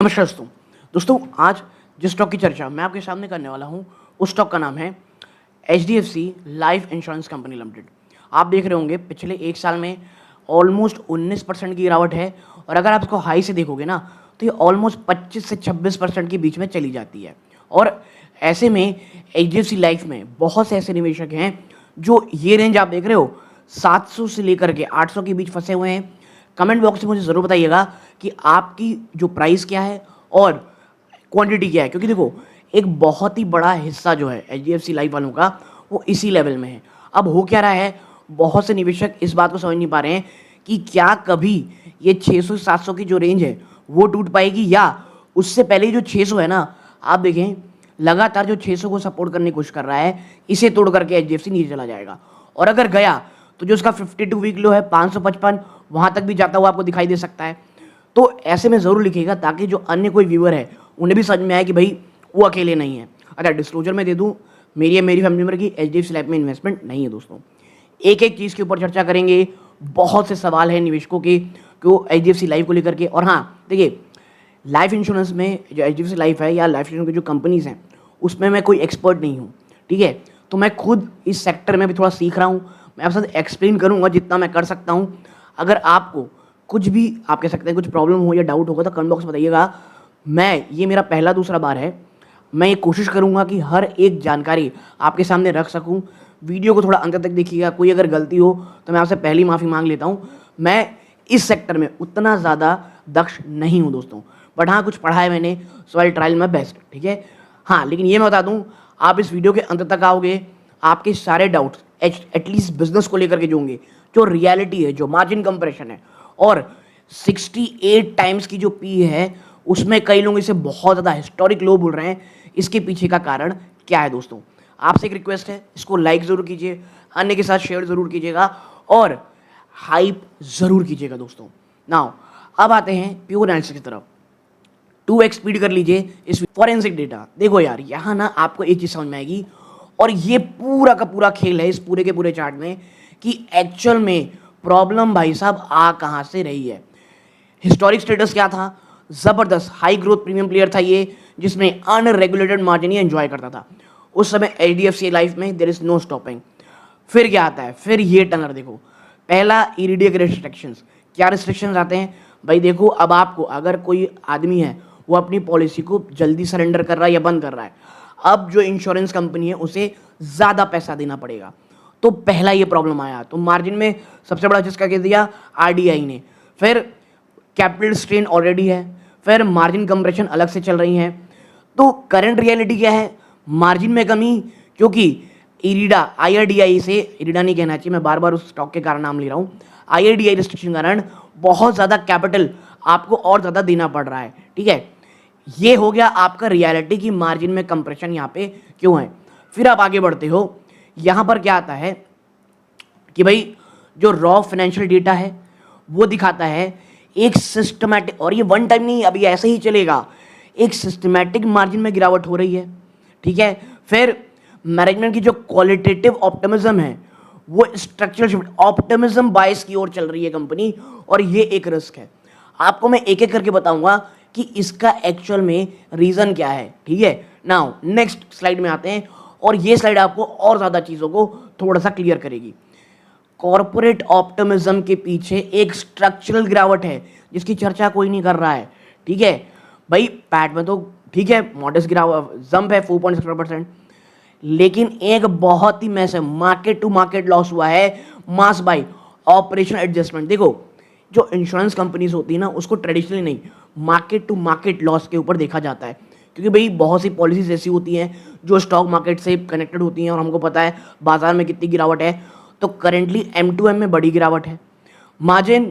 नमस्कार दोस्तों आज जिस स्टॉक की चर्चा मैं आपके सामने करने वाला हूं उस स्टॉक का नाम है HDFC life insurance company limited. आप देख रहे होंगे पिछले एक साल में ऑलमोस्ट 19% की गिरावट है और अगर आप इसको हाई से देखोगे ना तो ये ऑलमोस्ट 25 से 26% के बीच में चली जाती है। और ऐसे में HDFC लाइफ में बहुत से ऐसे निवेशक हैं जो ये रेंज आप देख रहे हो 700 से लेकर के 800 के बीच फंसे हुए हैं। कमेंट बॉक्स में मुझे ज़रूर बताइएगा कि आपकी जो प्राइस क्या है और क्वांटिटी क्या है, क्योंकि देखो एक बहुत ही बड़ा हिस्सा जो है HDFC लाइफ वालों का वो इसी लेवल में है। अब हो क्या रहा है, बहुत से निवेशक इस बात को समझ नहीं पा रहे हैं कि क्या कभी ये 600 से 700 की जो रेंज है वो टूट पाएगी या उससे पहले जो 600 है ना, आप देखें लगातार जो 600 को सपोर्ट करने की कोशिश कर रहा है इसे तोड़ करके HDFC नीचे चला जाएगा। और अगर गया तो जो उसका 52 वीक लो है 555 वहाँ तक भी जाता हुआ आपको दिखाई दे सकता है। तो ऐसे में ज़रूर लिखिएगा ताकि जो अन्य कोई व्यूअर है उन्हें भी समझ में आए कि भाई वो अकेले नहीं है। अच्छा, डिस्क्लोजर में दे दूँ, मेरी फैमिली मेंबर की HDFC लाइफ में इन्वेस्टमेंट नहीं है दोस्तों। एक एक चीज़ के ऊपर चर्चा करेंगे, बहुत से सवाल हैं निवेशकों के कि HDFC लाइफ को लेकर के। और हाँ देखिए, लाइफ इंश्योरेंस में जो HDFC लाइफ है या लाइफ इंश्योरेंस की जो कंपनीज़ हैं उसमें मैं कोई एक्सपर्ट नहीं हूँ, ठीक है। तो मैं खुद इस सेक्टर में भी थोड़ा सीख रहा हूँ, मैं आपके साथ एक्सप्लेन करूँगा जितना मैं कर सकता हूँ। अगर आपको कुछ भी आप कह सकते हैं कुछ प्रॉब्लम हो या डाउट होगा तो कमेंट बॉक्स में बताइएगा। ये मेरा पहला दूसरा बार है, मैं ये कोशिश करूँगा कि हर एक जानकारी आपके सामने रख सकूँ। वीडियो को थोड़ा अंत तक देखिएगा, कोई अगर गलती हो तो मैं आपसे पहली माफ़ी मांग लेता हूँ। मैं इस सेक्टर में उतना ज़्यादा दक्ष नहीं हूँ दोस्तों, बट हाँ कुछ पढ़ा है मैंने, सो आई ट्राई माय बेस्ट, ठीक है। हाँ लेकिन ये मैं बता दूँ, आप इस वीडियो के अंत तक आओगे, आपके सारे डाउट्स एटलीस्ट बिजनेस को लेकर के जो होंगे, जो रियलिटी है, जो मार्जिन कंप्रेशन है और 68 टाइम्स की जो पी है उसमें कई लोग इसे बहुत ज़्यादा हिस्टोरिक लो बोल रहे हैं, इसके पीछे का कारण क्या है दोस्तों। आपसे एक रिक्वेस्ट है, इसको लाइक ज़रूर कीजिए, अन्य के साथ शेयर ज़रूर कीजिएगा और हाइप ज़रूर कीजिएगा दोस्तों। नाउ अब आते हैं प्योर एनालिसिस की तरफ। 2x स्पीड कर लीजिए इस फॉरेंसिक डेटा। देखो यार, यहाँ ना आपको एक चीज़ समझ में आएगी और ये पूरा का पूरा खेल है इस पूरे के पूरे चार्ट में कि एक्चुअल में प्रॉब्लम भाई साहब आ कहाँ से रही है। हिस्टोरिक स्टेटस क्या था, ज़बरदस्त हाई ग्रोथ प्रीमियम प्लेयर था ये, जिसमें अनरेगुलेटेड मार्जिन ही एंजॉय करता था। उस समय HDFC लाइफ में देयर इज नो स्टॉपिंग। फिर क्या आता है, फिर ये टनर देखो, पहला इरिडिया के रिस्ट्रिक्शंस। क्या रिस्ट्रिक्शंस आते हैं भाई, देखो अब आपको अगर कोई आदमी है वो अपनी पॉलिसी को जल्दी सरेंडर कर रहा है या बंद कर रहा है, अब जो इंश्योरेंस कंपनी है उसे ज़्यादा पैसा देना पड़ेगा। तो पहला ये प्रॉब्लम आया। तो मार्जिन में सबसे बड़ा जिसका कह दिया RDI ने, फिर कैपिटल स्ट्रेन ऑलरेडी है, फिर मार्जिन कंप्रेशन अलग से चल रही हैं। तो करंट रियलिटी क्या है, मार्जिन में कमी, क्योंकि इरिडा IRDAI से, इरिडा नहीं कहना चाहिए, मैं बार बार उस स्टॉक के कारण नाम ले रहा हूँ, IRDAI रिस्ट्रिक्शन कारण बहुत ज़्यादा कैपिटल आपको और ज़्यादा देना पड़ रहा है, ठीक है। ये हो गया आपका रियलिटी की मार्जिन में कंप्रेशन यहाँ पे क्यों है। फिर आप आगे बढ़ते हो, यहाँ पर क्या आता है कि भाई जो रॉ फाइनेंशियल डेटा है वो दिखाता है एक सिस्टमैटिक, और ये वन टाइम नहीं, अभी ऐसे ही चलेगा, एक सिस्टमैटिक मार्जिन में गिरावट हो रही है, ठीक है। फिर मैनेजमेंट की जो क्वालिटेटिव ऑप्टिमिज्म है वो स्ट्रक्चरल शिफ्ट ऑप्टिमिज्म बायस की ओर चल रही है कंपनी, और ये एक रिस्क है। आपको मैं एक एक करके बताऊंगा कि इसका एक्चुअल में रीजन क्या है, ठीक है। नाउ नेक्स्ट स्लाइड में आते हैं और ये स्लाइड आपको और ज्यादा चीजों को थोड़ा सा क्लियर करेगी। कॉर्पोरेट ऑप्टिमिज्म के पीछे एक स्ट्रक्चरल गिरावट है जिसकी चर्चा कोई नहीं कर रहा है, ठीक है भाई। पैट में तो ठीक है मॉडेस्ट गिरावट, जंप है 4.6%, लेकिन एक बहुत ही मैस है, मार्केट टू मार्केट लॉस हुआ है, मास बाय ऑपरेशन एडजस्टमेंट। देखो जो इंश्योरेंस कंपनीज होती है ना उसको ट्रेडिशनली नहीं, मार्केट टू मार्केट लॉस के ऊपर देखा जाता है, क्योंकि भाई बहुत सी पॉलिसीज ऐसी होती हैं जो स्टॉक मार्केट से कनेक्टेड होती हैं और हमको पता है बाजार में कितनी गिरावट है। तो करेंटली M2M में बड़ी गिरावट है। मार्जिन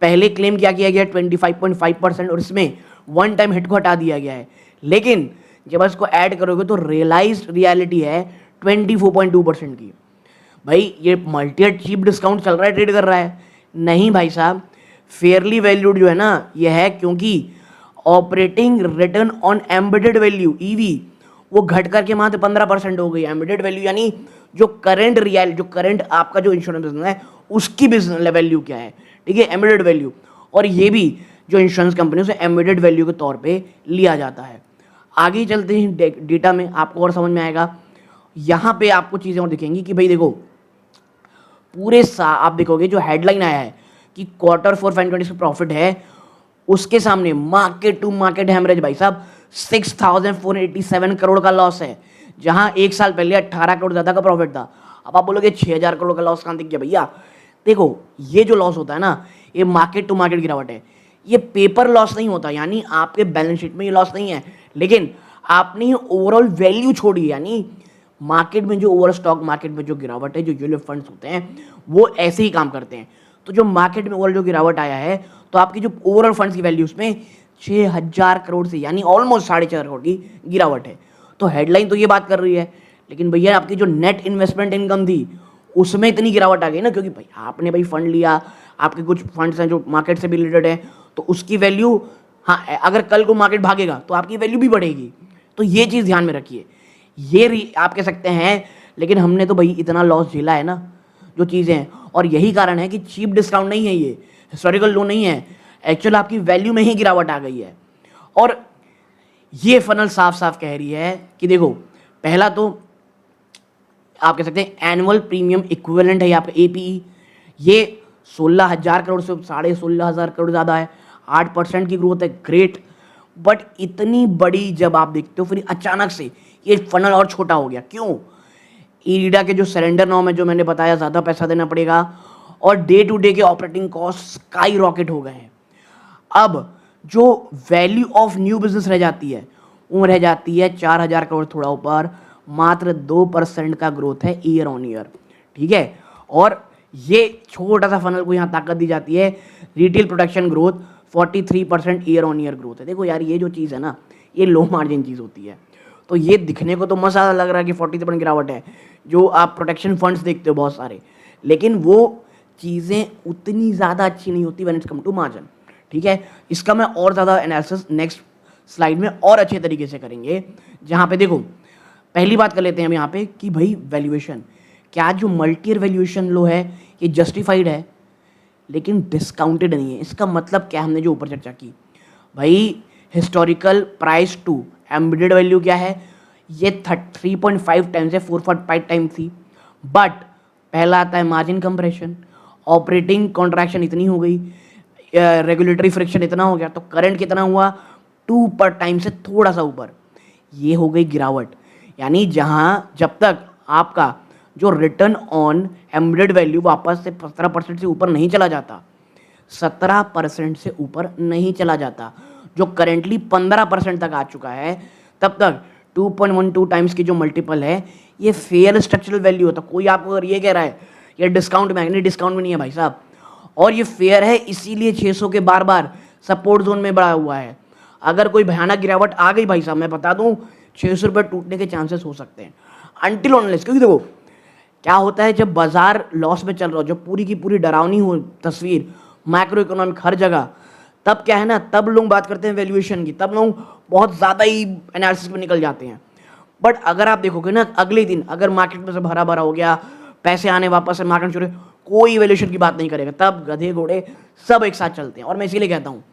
पहले क्लेम किया गया 25.5% और इसमें वन टाइम हिट को हटा दिया गया है, लेकिन जब इसको ऐड करोगे तो रियलाइज्ड रियलिटी है 24.2% की। भाई ये मल्टी चीप डिस्काउंट चल रहा है, ट्रेड कर रहा है, नहीं भाई साहब, फेयरली वैल्यूड जो है ना ये है, क्योंकि operating return on embedded value EV वो घट करके मात्र 15% हो गई। एम्बेडेड वैल्यू यानी जो करंट आपका जो इंश्योरेंस बिजनेस है उसकी बिजनेस वैल्यू क्या है, ठीक है, एम्बेडेड वैल्यू। और ये भी जो इंश्योरेंस कंपनियों से एम्बेडेड वैल्यू के तौर पे लिया जाता है। आगे चलते हैं डेटा में, आपको और समझ में आएगा। यहाँ पे आपको चीज़ें और दिखेंगी कि भाई देखो, पूरे आप देखोगे जो हेडलाइन आया है कि क्वार्टर 4 2020 का प्रॉफिट है, उसके सामने मार्केट टू मार्केट हैमरेज भाई साहब 6,487 करोड़ का लॉस है, जहां एक साल पहले 18 करोड़ ज़्यादा का प्रॉफिट था। अब आप बोलोगे 6,000 करोड़ का लॉस कहाँ दिख गया भैया? देखो, ये जो लॉस होता है ना, ये मार्केट टू मार्केट गिरावट है। ये पेपर लॉस नहीं होता, यानी आपके बैलेंस शीट में ये लॉस नहीं है, लेकिन आपने ओवरऑल वैल्यू छोड़ी, यानी मार्केट में जो ओवर स्टॉक मार्केट में जो गिरावट है, जो यूलिप फंड्स होते हैं वो ऐसे ही काम करते हैं। तो जो मार्केट में ओवरऑल जो गिरावट आया है, तो आपकी जो ओवरऑल फंड्स की वैल्यू उसमें 6,000 करोड़ से, यानी ऑलमोस्ट 4.5 करोड़ की गिरावट है। तो हेडलाइन तो ये बात कर रही है, लेकिन भैया आपकी जो नेट इन्वेस्टमेंट इनकम थी उसमें इतनी गिरावट आ गई ना, क्योंकि भाई आपने भाई फंड लिया, आपके कुछ फंड्स हैं जो मार्केट से भी रिलेटेड है, तो उसकी वैल्यू, हाँ अगर कल को मार्केट भागेगा तो आपकी वैल्यू भी बढ़ेगी। तो ये चीज़ ध्यान में रखिए। ये आप कह सकते हैं, लेकिन हमने तो भाई इतना लॉस झेला है ना जो चीज़ें हैं, और यही कारण है कि चीप डिस्काउंट नहीं है, ये हिस्टोरिकल लो नहीं है, एक्चुअल आपकी वैल्यू में ही गिरावट आ गई है। और ये फनल साफ साफ कह रही है कि देखो, पहला तो आप कह सकते हैं एनुअल प्रीमियम इक्विवेलेंट है, आपका एपीई, ये 16,000 करोड़ से 16,500 करोड़ ज़्यादा है, 8% की ग्रोथ है, ग्रेट। बट इतनी बड़ी जब आप देखते हो, फिर अचानक से ये फनल और छोटा हो गया। क्यों? ईरिडा के जो सरेंडर नॉर्म है, जो मैंने बताया, ज़्यादा पैसा देना पड़ेगा, और डे टू डे के ऑपरेटिंग कॉस्ट स्काई रॉकेट हो गए हैं। अब जो वैल्यू ऑफ न्यू बिजनेस रह जाती है, वो रह जाती है 4,000 करोड़, थोड़ा ऊपर, मात्र 2% का ग्रोथ है ईयर ऑन ईयर, ठीक है। और ये छोटा सा फनल को यहाँ ताकत दी जाती है, retail production growth 43% year on year growth है। देखो यार, ये जो चीज़ है ना, ये लो मार्जिन चीज़ होती है। तो ये दिखने को तो मसा लग रहा है कि 40% गिरावट है, जो आप प्रोटेक्शन फंड्स देखते हो बहुत सारे, लेकिन वो चीज़ें उतनी ज़्यादा अच्छी नहीं होती when it's come to margin, ठीक है। इसका मैं और ज़्यादा एनालिसिस नेक्स्ट स्लाइड में और अच्छे तरीके से करेंगे, जहाँ पे देखो, पहली बात कर लेते हैं हम यहाँ पे कि भाई वैल्यूएशन, क्या जो मल्टी ईयर वैल्यूएशन लो है ये जस्टिफाइड है, लेकिन डिस्काउंटेड नहीं है। इसका मतलब क्या, हमने जो ऊपर चर्चा की, भाई historical price to embedded value क्या है, ये 3.5 टाइम्स है, 4.5 टाइम्स थी। बट पहला आता है मार्जिन कंप्रेशन, ऑपरेटिंग कॉन्ट्रैक्शन इतनी हो गई, रेगुलेटरी फ्रिक्शन इतना हो गया, तो करंट कितना हुआ, 2 पर टाइम से थोड़ा सा ऊपर, ये हो गई गिरावट। यानी जहाँ जब तक आपका जो रिटर्न ऑन एम्बेडेड वैल्यू वापस से 17% से ऊपर नहीं चला जाता, 17% से ऊपर नहीं चला जाता, जो करेंटली 15% तक आ चुका है, तब तक 2.12 टाइम्स की जो मल्टीपल है, ये फेयर स्ट्रक्चरल वैल्यू होता। कोई आपको अगर ये कह रहा है ये डिस्काउंट में है, नहीं डिस्काउंट में नहीं है भाई साहब, और ये फेयर है, इसीलिए 600 के बार बार सपोर्ट जोन में बढ़ा हुआ है। अगर कोई भयानक गिरावट आ गई भाई साहब, मैं बता दूं 600 रुपये टूटने के चांसेस हो सकते हैं, अनटिल ऑनलेस, क्योंकि देखो क्या होता है, जब बाजार लॉस में चल रहा हो, जब पूरी की पूरी डरावनी हो तस्वीर मैक्रो इकोनॉमिक हर जगह, तब क्या है ना, तब लोग बात करते हैं वैल्यूएशन की, तब लोग बहुत ज़्यादा ही एनालिसिस में निकल जाते हैं। बट अगर आप देखोगे ना, अगले दिन अगर मार्केट में से भरा भरा हो गया, पैसे आने वापस से मार्केट शुरू, कोई वैल्यूएशन की बात नहीं करेगा, तब गधे घोड़े सब एक साथ चलते हैं। और मैं इसीलिए कहता हूँ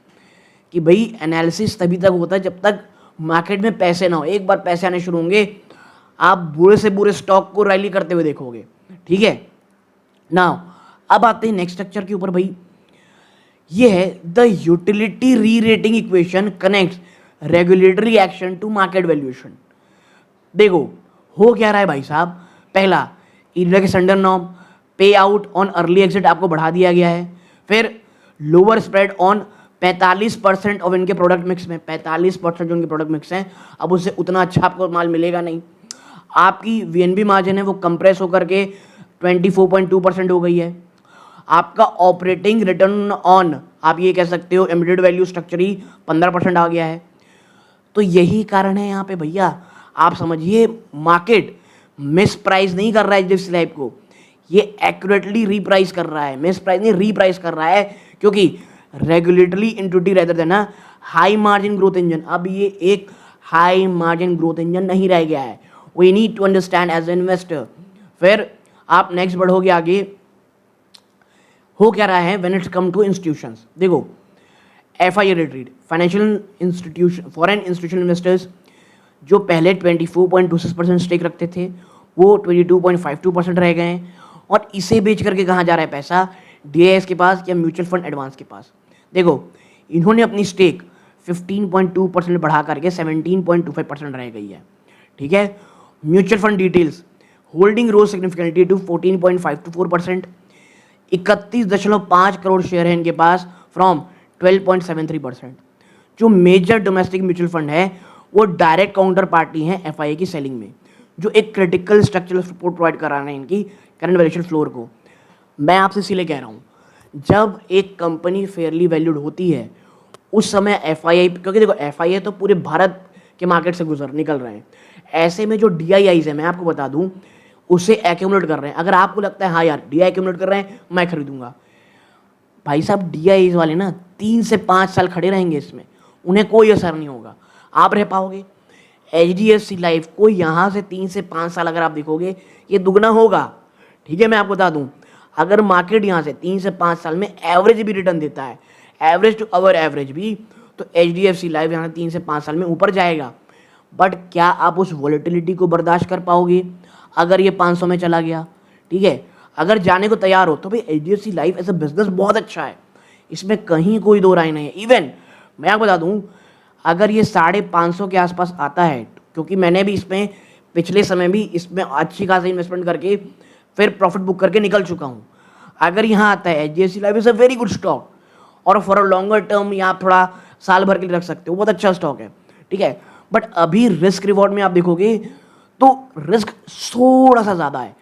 कि भाई एनालिसिस तभी तक होता है जब तक मार्केट में पैसे ना हो। एक बार पैसे आने शुरू होंगे, आप बुरे से बुरे स्टॉक को रैली करते हुए देखोगे, ठीक है ना। अब आते हैं नेक्स्ट स्ट्रक्चर के ऊपर। भाई ये है the utility rerating equation connects regulatory action to market valuation. देखो हो क्या रहा है भाई साहब, पहला इंडिया के स्टैंडर्ड नॉर्म पे आउट ऑन अर्ली एग्जिट आपको बढ़ा दिया गया है, फिर लोअर स्प्रेड ऑन 45% ऑफ इनके प्रोडक्ट मिक्स में, 45% जो इनके प्रोडक्ट मिक्स हैं, अब उससे उतना अच्छा आपको माल मिलेगा नहीं। आपकी वीएनबी मार्जिन है वो कंप्रेस होकर के 24.2% हो गई है। आपका ऑपरेटिंग रिटर्न ऑन, आप ये कह सकते हो एम्बेडेड वैल्यू स्ट्रक्चर ही 15% आ गया है। तो यही कारण है यहाँ पे भैया, आप समझिए मार्केट मिस प्राइस नहीं कर रहा है जिस लाइफ को, ये एक्यूरेटली रीप्राइस कर रहा है, मिस प्राइस नहीं रीप्राइस कर रहा है, क्योंकि रेगुलेटरी इंटिटी रेदर देन ना हाई मार्जिन ग्रोथ इंजन, अब ये एक हाई मार्जिन ग्रोथ इंजन नहीं रह गया है। We need to understand as a investor. फिर आप नेक्स्ट बढ़ोगे आगे, हो क्या रहा है when it's come to institutions. देखो FIA retreat, financial institution foreign institutional investors जो पहले 24.26% स्टेक रखते थे वो 22.52% रह गए हैं, और इसे बेच करके कहाँ जा रहा है पैसा, DIS के पास या म्यूचुअल फंड एडवांस के पास। देखो इन्होंने अपनी स्टेक 15.2% बढ़ा करके 17.25% रह गई है, ठीक है। Mutual fund details, holding rose significantly to 14.524%, 31.5 crore share है इनके पास फ्रॉम 12.73%। जो मेजर डोमेस्टिक म्यूचुअल फंड है वो डायरेक्ट काउंटर पार्टी है FIA की सेलिंग में, जो एक क्रिटिकल स्ट्रक्चरल सपोर्ट प्रोवाइड कर रहा है इनकी करंट वैल्यूएशन फ्लोर को। मैं आपसे इसीलिए कह रहा हूँ, जब एक कंपनी फेयरली वैल्यूड होती है उस समय FIA, क्योंकि देखो FIA तो पूरे भारत के मार्केट से निकल रहे हैं, ऐसे में जो DIIs है मैं आपको बता दूं उसे एक्यूमुलेट कर रहे हैं। अगर आपको लगता है हाँ यार DI एक्यूमुलेट कर रहे हैं मैं खरीदूंगा, भाई साहब DIIs वाले ना 3 से 5 साल खड़े रहेंगे इसमें, उन्हें कोई असर नहीं होगा, आप रह पाओगे। HDFC लाइफ को यहाँ से 3 से 5 साल अगर आप देखोगे ये दुगना होगा, ठीक है। मैं आपको बता दूं अगर मार्केट यहाँ से 3 से 5 साल में एवरेज भी रिटर्न देता है, एवरेज टू अवर एवरेज भी, तो HDFC लाइफ यहाँ 3 से 5 साल में ऊपर जाएगा। बट क्या आप उस वॉलेटिलिटी को बर्दाश्त कर पाओगे अगर ये 500 में चला गया, ठीक है। अगर जाने को तैयार हो तो भाई HDFC life as a business बहुत अच्छा है, इसमें कहीं कोई दो राय नहीं है। इवन मैं आपको बता दूं अगर ये 550 के आसपास आता है, क्योंकि मैंने भी इसमें पिछले समय भी इसमें अच्छी खासी इन्वेस्टमेंट करके फिर प्रॉफिट बुक करके निकल चुका हूँ। अगर यहाँ आता है HDFC life is a very good stock, और फॉर अ लॉन्गर टर्म या आप थोड़ा साल भर के लिए रख सकते हो, बहुत अच्छा स्टॉक है, ठीक है। बट अभी रिस्क रिवॉर्ड में आप देखोगे तो रिस्क थोड़ा सा ज़्यादा है।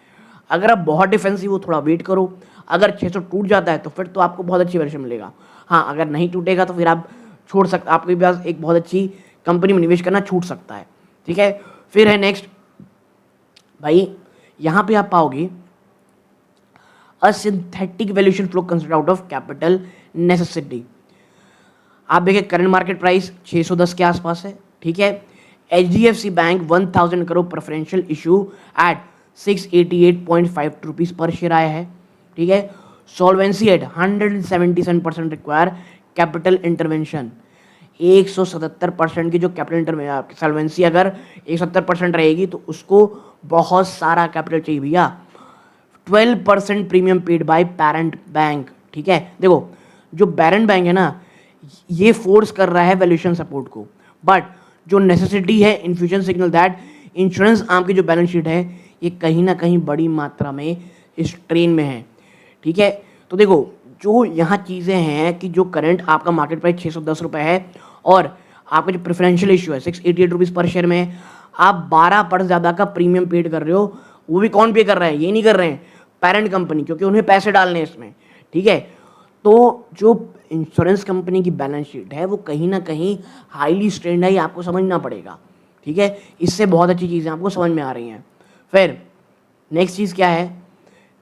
अगर आप बहुत डिफेंसिव हो थोड़ा वेट करो, अगर 600 टूट जाता है तो फिर तो आपको बहुत अच्छी वैल्यूएशन मिलेगा। हाँ अगर नहीं टूटेगा तो फिर आप छोड़ सकते, आपके पास एक बहुत अच्छी कंपनी में निवेश करना छूट सकता है, ठीक है। फिर है नेक्स्ट भाई, यहाँ पे आप पाओगे अ synthetic valuation flow consider out of capital necessity. आप देखिए करंट मार्केट प्राइस 610 के आसपास है, ठीक है। HDFC bank 1000 crore preferential issue at 688.5 rupees per share आया है, ठीक है। Solvency at 177% require capital intervention, 177% की जो कैपिटल सॉल्वेंसी अगर 170% रहेगी तो उसको बहुत सारा कैपिटल चाहिए भैया। 12% premium paid by parent bank, ठीक है। देखो जो पेरेंट बैंक है ना ये फोर्स कर रहा है वैल्यूएशन सपोर्ट को, बट जो नेसेसिटी है infusion signal that insurance arm की जो बैलेंस शीट है ये कहीं ना कहीं बड़ी मात्रा में इस ट्रेन में है, ठीक है। तो देखो जो यहाँ चीज़ें हैं कि जो करंट आपका मार्केट प्राइस 610 रुपये है और आपका जो प्रेफरेंशियल इशू है 688 रुपीज़ पर शेयर में, आप 12% ज़्यादा का प्रीमियम पेड कर रहे हो। वो भी कौन पे कर रहा है, ये नहीं कर रहे हैं पेरेंट कंपनी, क्योंकि उन्हें पैसे डालने हैं इसमें, ठीक है। तो जो इंश्योरेंस कंपनी की बैलेंस शीट है वो कहीं ना कहीं हाईली स्ट्रेंड है, ये आपको समझना पड़ेगा, ठीक है। इससे बहुत अच्छी चीज़ें आपको समझ में आ रही हैं। फिर नेक्स्ट चीज़ क्या है,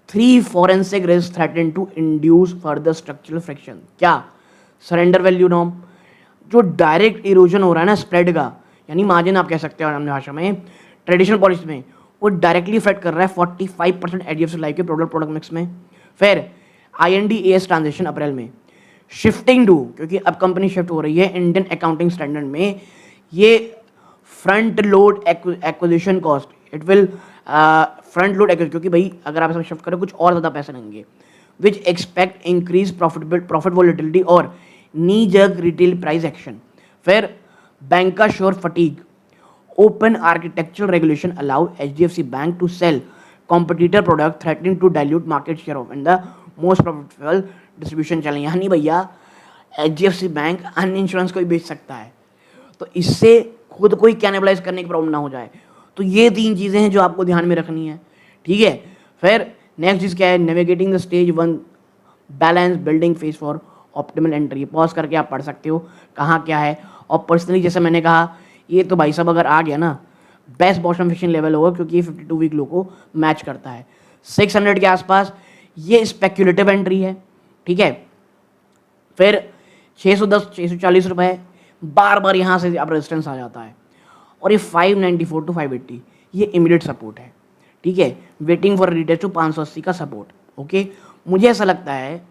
3 forensic risk threaten to induce further structural friction. क्या, सरेंडर वैल्यू नॉर्म, जो डायरेक्ट इरोजन हो रहा है ना स्प्रेड का, यानी मार्जिन आप कह सकते हो अपनी भाषा में, ट्रेडिशनल पॉलिसी में वो डायरेक्टली इफेक्ट कर रहा है 45% HDFC लाइफ के प्रोडक्ट मिक्स में। फिर IND-AS ट्रांजेक्शन अप्रैल में शिफ्टिंग टू, क्योंकि अब कंपनी शिफ्ट हो रही है इंडियन अकाउंटिंग स्टैंडर्ड में, ये front load acquisition cost, it will front load acquisition, क्योंकि भाई अगर आप इसमें शिफ्ट करें कुछ और ज़्यादा पैसे लगेंगे, which expect increase profit volatility और knee jerk retail price action. फिर bancassurance fatigue, open architectural regulation allow HDFC bank to sell competitor product threatening to dilute market share of in the most profitable distribution channel. यानी भैया HDFC bank अन्य insurance को भी बेच सकता है, तो इससे खुद को ही कैनिबलाइज करने की प्रॉब्लम ना हो जाए। तो ये 3 चीज़ें हैं जो आपको ध्यान में रखनी है, ठीक है। फिर नेक्स्ट चीज़ क्या है, navigating the stage 1 balance building phase for optimal entry. Pause करके आप पढ़ सकते हो कहाँ क्या है। और पर्सनली जैसे मैंने कहा ये तो भाई साहब अगर आ गया ना बेस्ट बॉटम फिशिंग लेवल होगा, क्योंकि ये 52 वीक लो को मैच करता है। 600 के आसपास ये स्पेक्यूलेटिव एंट्री है, ठीक है। फिर 610 640 रुपये बार बार यहाँ से अब रेजिस्टेंस आ जाता है, और ये 594 टू 580 ये इमीडिएट सपोर्ट है, ठीक है। वेटिंग फॉर रिटेस्ट टू 580 का सपोर्ट, ओके। मुझे ऐसा लगता है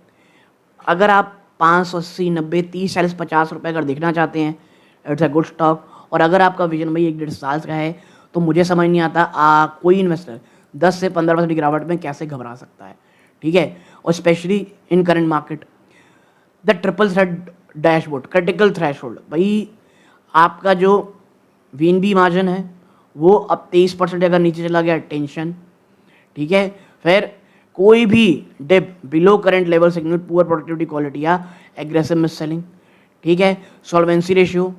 अगर आप 580, 90, 30, 40, 50 रुपये अगर देखना चाहते हैं, इट्स अ गुड स्टॉक। और अगर आपका विजन भाई 1-1.5 साल का है तो मुझे समझ नहीं आता कोई इन्वेस्टर 10 से 15% गिरावट में कैसे घबरा सकता है, ठीक है। और specially in current market the triple thread dashboard critical threshold, भाई आपका जो वीएनबी मार्जिन है वो अब 23% अगर नीचे चला गया, टेंशन, ठीक है। फिर कोई भी dip below current level signal poor productivity quality या एग्रेसिव मिस सेलिंग, ठीक है। सॉल्वेंसी रेशियो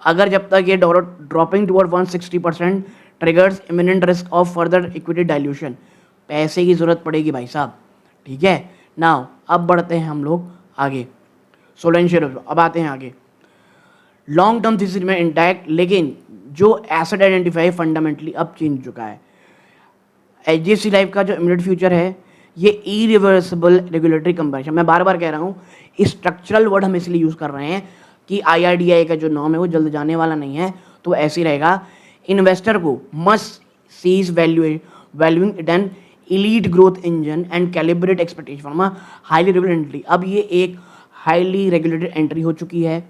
अगर जब तक ये dropping toward 160% triggers imminent risk of further equity dilution, पैसे की जरूरत पड़ेगी भाई साहब, ठीक है। नाउ अब बढ़ते हैं हम लोग आगे, सोलेंशियल। अब आते हैं आगे, लॉन्ग टर्म थीसिस में इंटैक्ट, लेकिन जो एसेट आइडेंटिफाई फंडामेंटली अब चेंज चुका है। एचडीएफसी लाइफ का जो इमीडिएट फ्यूचर है ये इरिवर्सिबल रेगुलेटरी कंपैरिजन, मैं बार बार कह रहा हूँ स्ट्रक्चरल वर्ड हम इसलिए यूज़ कर रहे हैं कि आईआरडीआई का जो नॉर्म है वो जल्द जाने वाला नहीं है, तो ऐसे ही रहेगा। इन्वेस्टर को must cease valuing it an elite growth engine and calibrate expectation from a highly regulated entry. अब ये एक हाईली रेगुलेटेड एंट्री हो चुकी है,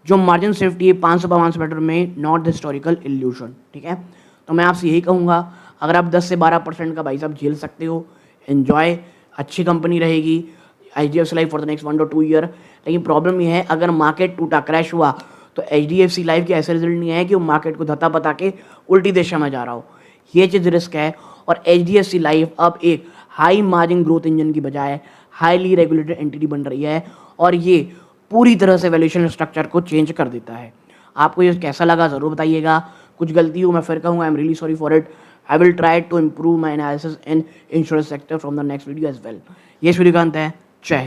जो मार्जिन सेफ्टी है 500 बेटर में, नॉट हिस्टोरिकल इल्यूशन, ठीक है। तो मैं आपसे यही कहूँगा, अगर आप 10 से 12% का भाई साहब झेल सकते हो, एन्जॉय, अच्छी कंपनी रहेगी HDFC life for the next 1 to 2 year. लेकिन प्रॉब्लम ये है अगर मार्केट टूटा, क्रैश हुआ, तो एचडीएफसी लाइफ के ऐसे रिजल्ट नहीं है कि वो मार्केट को धत्ता पता के उल्टी दिशा में जा रहा हो, ये चीज़ रिस्क है। और एचडीएफसी लाइफ अब एक हाई मार्जिन ग्रोथ इंजन की बजाय हाईली रेगुलेटेड एंटिटी बन रही है, और ये पूरी तरह से वैल्यूएशन स्ट्रक्चर को चेंज कर देता है। आपको ये कैसा लगा ज़रूर बताइएगा, कुछ गलती हो मैं फिर कहूँगा I am really sorry for it. I will try to improve my analysis in insurance sector from the next video as well. ये सूर्यकांत है, जय हिंद।